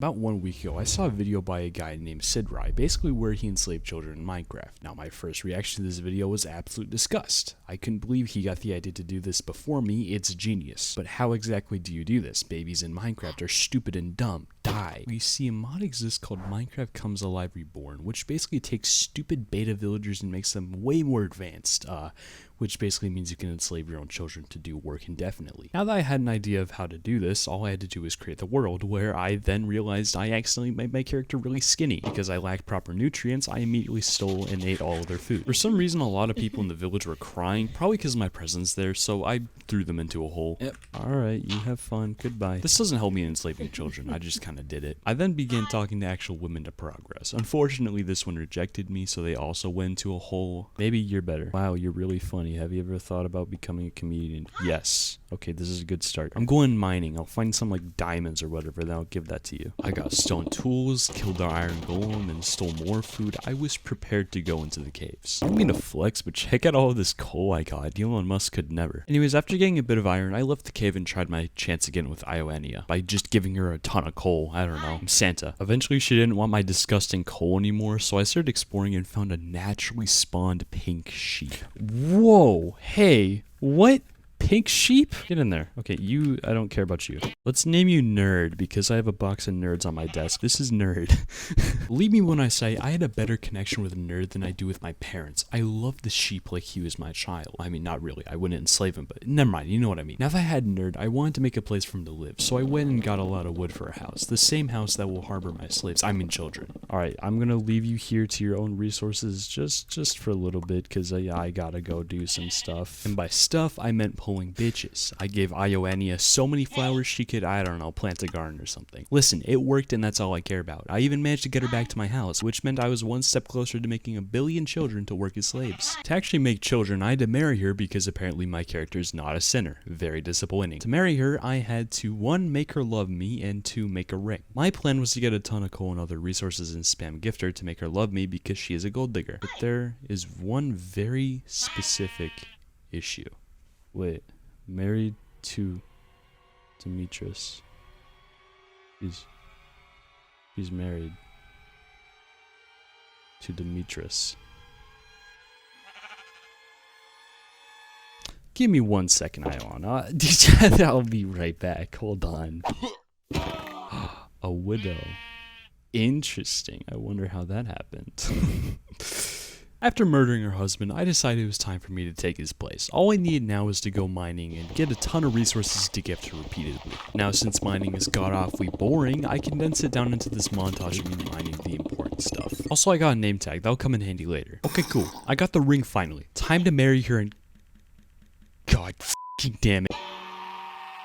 About 1 week ago, I saw a video by a guy named Sidrai, basically where he enslaved children in Minecraft. Now, my first reaction to this video was absolute disgust. I couldn't believe he got the idea to do this before me. It's genius. But how exactly do you do this? Babies in Minecraft are stupid and dumb. Die. You see, a mod exists called Minecraft Comes Alive Reborn, which basically takes stupid beta villagers and makes them way more advanced, which basically means you can enslave your own children to do work indefinitely. Now that I had an idea of how to do this, all I had to do was create the world, where I then realized I accidentally made my character really skinny. Because I lacked proper nutrients, I immediately stole and ate all of their food. For some reason, a lot of people in the village were crying, probably because of my presence there, so I threw them into a hole. Yep. Alright, you have fun, goodbye. This doesn't help me in enslaving children, I just kinda did it. I then began talking to actual women to progress. Unfortunately, this one rejected me, so they also went into a hole. Maybe you're better. Wow, you're really funny. Have you ever thought about becoming a comedian? Yes. Okay, this is a good start. I'm going mining. I'll find some like diamonds or whatever, then I'll give that to you. I got stone tools, killed the iron golem, and stole more food. I was prepared to go into the caves. I don't mean to flex, but check out all of this coal I got. Elon Musk could never. Anyways, after getting a bit of iron, I left the cave and tried my chance again with Ioania by just giving her a ton of coal. I don't know. I'm Santa. Eventually, she didn't want my disgusting coal anymore, so I started exploring and found a naturally spawned pink sheep. Whoa. Hey, what? Pink sheep? Get in there. Okay, I don't care about you. Let's name you Nerd, because I have a box of nerds on my desk. This is Nerd. Believe me when I say I had a better connection with Nerd than I do with my parents. I loved the sheep like he was my child. I mean, not really. I wouldn't enslave him, but never mind. You know what I mean. Now that I had Nerd, I wanted to make a place for him to live, so I went and got a lot of wood for a house. The same house that will harbor my slaves. I mean children. Alright, I'm gonna leave you here to your own resources just for a little bit, because I gotta go do some stuff. And by stuff, I meant pulling bitches. I gave Ioania so many flowers she could, I don't know, plant a garden or something. Listen, it worked and that's all I care about. I even managed to get her back to my house, which meant I was one step closer to making 1 billion children to work as slaves. To actually make children, I had to marry her because apparently my character is not a sinner. Very disappointing. To marry her, I had to 1, make her love me, and 2, make a ring. My plan was to get a ton of coal and other resources and spam gift her to make her love me because she is a gold digger. But there is one very specific issue. Wait, married to Demetrius. He's married to Demetrius. Give me 1 second, Ion. I'll be right back. Hold on. A widow. Interesting. I wonder how that happened. After murdering her husband, I decided it was time for me to take his place. All I needed now is to go mining and get a ton of resources to gift her repeatedly. Now, since mining is god-awfully boring, I can then sit down into this montage of me mining the important stuff. Also, I got a name tag. That'll come in handy later. Okay, cool. I got the ring finally. Time to marry her and... God f***ing damn it.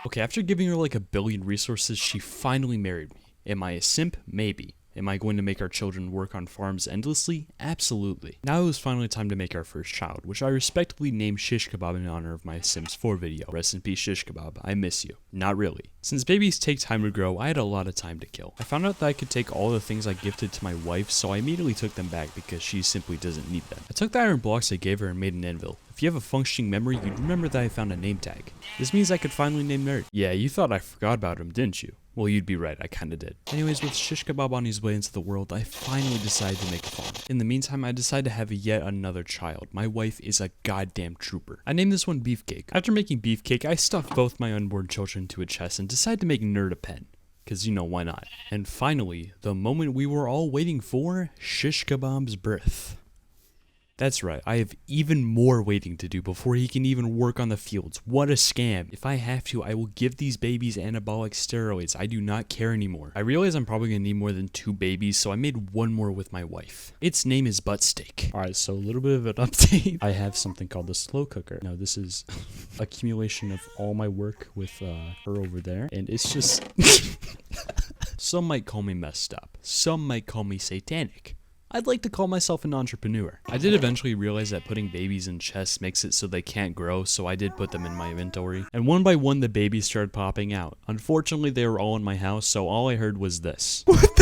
Okay, after giving her like 1 billion resources, she finally married me. Am I a simp? Maybe. Am I going to make our children work on farms endlessly? Absolutely. Now it was finally time to make our first child, which I respectfully named Shish Kebab in honor of my Sims 4 video. Rest in peace, Shish Kebab. I miss you. Not really. Since babies take time to grow, I had a lot of time to kill. I found out that I could take all the things I gifted to my wife, so I immediately took them back because she simply doesn't need them. I took the iron blocks I gave her and made an anvil. If you have a functioning memory, you'd remember that I found a name tag. This means I could finally name Nerd. Yeah, you thought I forgot about him, didn't you? Well, you'd be right, I kinda did. Anyways, with Shish Kebab on his way into the world, I finally decided to make a farm. In the meantime, I decided to have yet another child. My wife is a goddamn trooper. I named this one Beefcake. After making Beefcake, I stuffed both my unborn children into a chest and decided to make Nerd a pen. Cause you know, why not? And finally, the moment we were all waiting for, Shish Kebab's birth. That's right, I have even more waiting to do before he can even work on the fields. What a scam. If I have to, I will give these babies anabolic steroids. I do not care anymore. I realize I'm probably gonna need more than 2 babies, so I made 1 more with my wife. Its name is Buttsteak. Alright, so a little bit of an update. I have something called the slow cooker. Now this is accumulation of all my work with her over there, and it's just... Some might call me messed up. Some might call me satanic. I'd like to call myself an entrepreneur. I did eventually realize that putting babies in chests makes it so they can't grow, so I did put them in my inventory. And one by one, the babies started popping out. Unfortunately, they were all in my house, so all I heard was this. What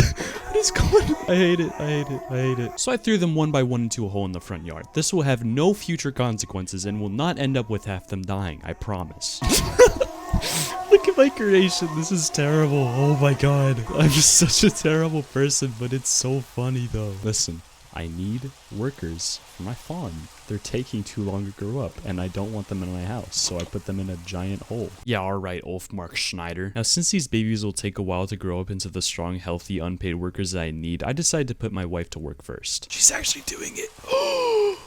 is going on? I hate it, I hate it, I hate it. So I threw them one by one into a hole in the front yard. This will have no future consequences and will not end up with half them dying, I promise. Look at my creation. This is terrible. Oh my god. I'm just such a terrible person, but it's so funny though. Listen, I need workers for my farm. They're taking too long to grow up, and I don't want them in my house, so I put them in a giant hole. Yeah, alright, Ulfmark Schneider. Now, since these babies will take a while to grow up into the strong, healthy, unpaid workers that I need, I decided to put my wife to work first. She's actually doing it.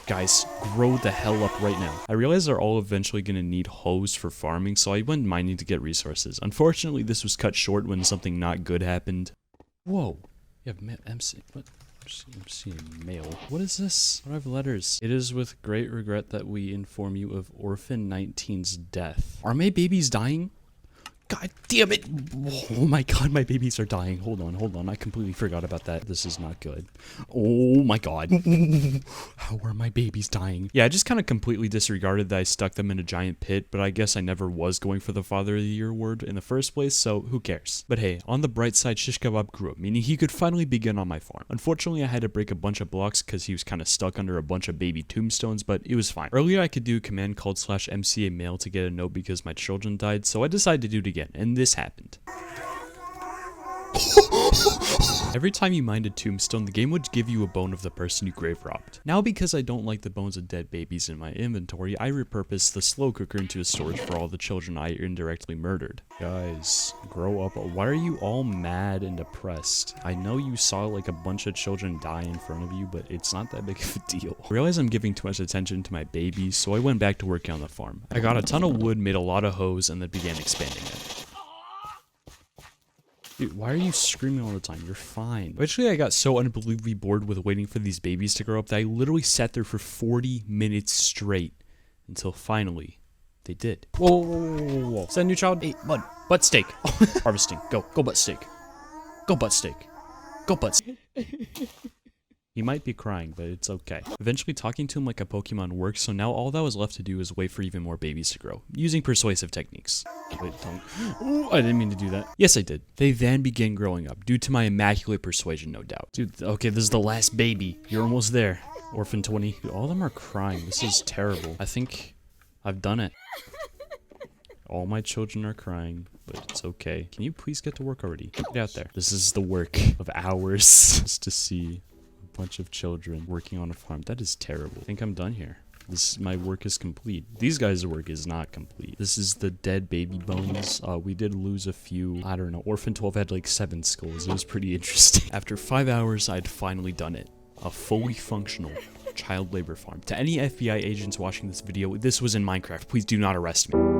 Guys, grow the hell up right now. I realize they're all eventually going to need hoes for farming, so I went mining to get resources. Unfortunately, this was cut short when something not good happened. Whoa. You have MC. What? I'm seeing mail. What is this? I don't have letters. It is with great regret that we inform you of Orphan 19's death. Are my babies dying? God damn it. Oh my god, my babies are dying. Hold on. I completely forgot about that. This is not good. Oh my god. How are my babies dying? Yeah, I just kind of completely disregarded that I stuck them in a giant pit, but I guess I never was going for the Father of the Year award in the first place, so who cares? But hey, on the bright side, Shish Kebab grew up, meaning he could finally begin on my farm. Unfortunately, I had to break a bunch of blocks because he was kind of stuck under a bunch of baby tombstones, but it was fine. Earlier, I could do command called /MCA mail to get a note because my children died, so I decided to do it again, and this happened. Every time you mined a tombstone, the game would give you a bone of the person you grave robbed. Now, because I don't like the bones of dead babies in my inventory, I repurposed the slow cooker into a storage for all the children I indirectly murdered. Guys, grow up. Why are you all mad and depressed? I know you saw like a bunch of children die in front of you, but it's not that big of a deal. I realized I'm giving too much attention to my babies, so I went back to working on the farm. I got a ton of wood, made a lot of hose, and then began expanding it. Dude, why are you screaming all the time? You're fine. Eventually, I got so unbelievably bored with waiting for these babies to grow up that I literally sat there for 40 minutes straight until finally they did. Whoa. Is that a new child? Hey, bud. Butt steak. Harvesting. Go butt steak. Go butt steak. Go butt steak. He might be crying, but it's okay. Eventually, talking to him like a Pokemon works, so now all that was left to do is wait for even more babies to grow, using persuasive techniques. Wait, don't. Ooh, I didn't mean to do that. Yes, I did. They then began growing up, due to my immaculate persuasion, no doubt. Dude, okay, this is the last baby. You're almost there. Orphan 20. Dude, all of them are crying. This is terrible. I think I've done it. All my children are crying, but it's okay. Can you please get to work already? Get out there. This is the work of hours just to see bunch of children working on a farm. That is terrible. I think I'm done here. My work is complete. These guys' work is not complete. This is the dead baby bones. We did lose a few. I don't know. Orphan 12 had like 7 skulls. It was pretty interesting. After 5 hours, I'd finally done it. A fully functional child labor farm. To any FBI agents watching this video, this was in Minecraft. Please do not arrest me.